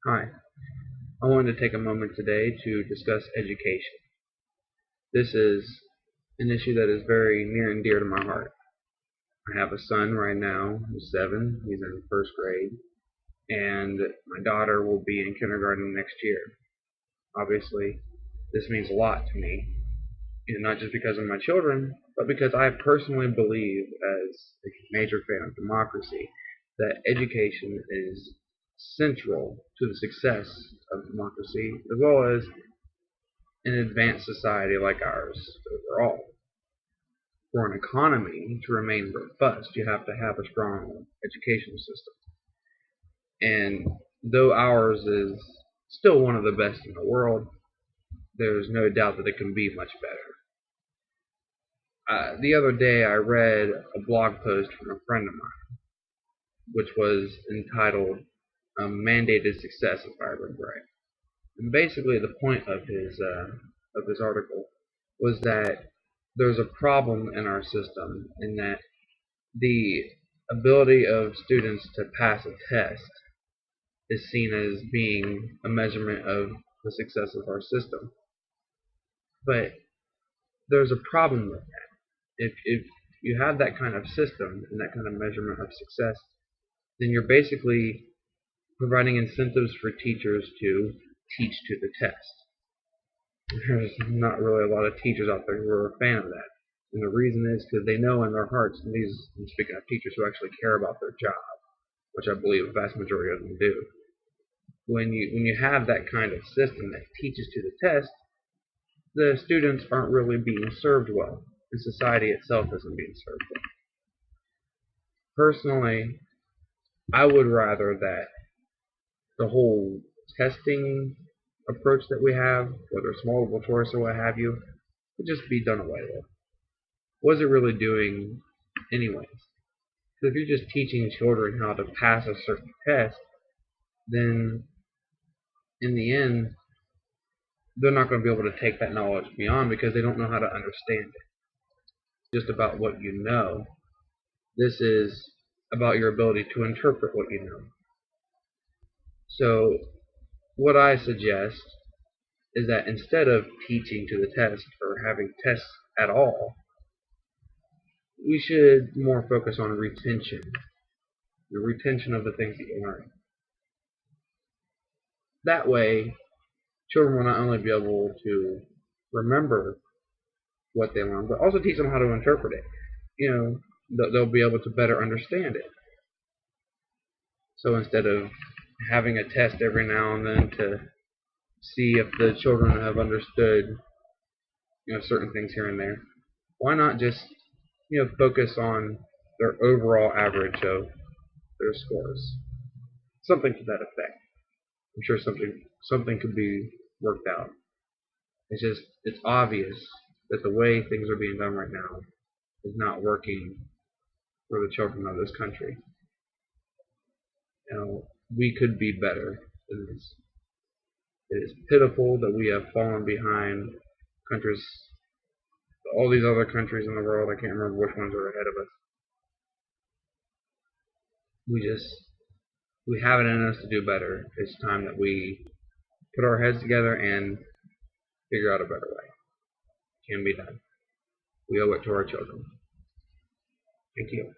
Hi, I wanted to take a moment today to discuss education. This is an issue that is very near and dear to my heart. I have a son right now who's 7, he's in first grade, and my daughter will be in kindergarten next year. Obviously, this means a lot to me, not just because of my children, but because I personally believe, as a major fan of democracy, that education is central to the success of democracy, as well as an advanced society like ours overall. For an economy to remain robust, you have to have a strong educational system. And though ours is still one of the best in the world, there's no doubt that it can be much better. The other day I read a blog post from a friend of mine, which was entitled Mandated Success, if I remember right. And basically the point of his article was that there's a problem in our system in that the ability of students to pass a test is seen as being a measurement of the success of our system. But there's a problem with that. If you have that kind of system and that kind of measurement of success, then you're basically providing incentives for teachers to teach to the test. There's not really a lot of teachers out there who are a fan of that. And the reason is because they know in their hearts, and speaking of teachers who actually care about their job, which I believe a vast majority of them do. When you have that kind of system that teaches to the test, the students aren't really being served well, and society itself isn't being served well. Personally, I would rather that the whole testing approach that we have, whether it's multiple choice or what have you, would just be done away with. What is it really doing anyways? Because if you're just teaching children how to pass a certain test, then in the end, they're not going to be able to take that knowledge beyond because they don't know how to understand it. Just about what you know. This is about your ability to interpret what you know. So what I suggest is that instead of teaching to the test or having tests at all, we should more focus on retention. The retention of the things that you learn. That way, children will not only be able to remember what they learn, but also teach them how to interpret it. They'll be able to better understand it. So instead of having a test every now and then to see if the children have understood, certain things here and there, why not just, focus on their overall average of their scores? Something to that effect. I'm sure something could be worked out. It's obvious that the way things are being done right now is not working for the children of this country. We could be better than this. It is pitiful that we have fallen behind countries, all these other countries in the world. I can't remember which ones are ahead of us. We have it in us to do better. It's time that we put our heads together and figure out a better way. It can be done. We owe it to our children. Thank you.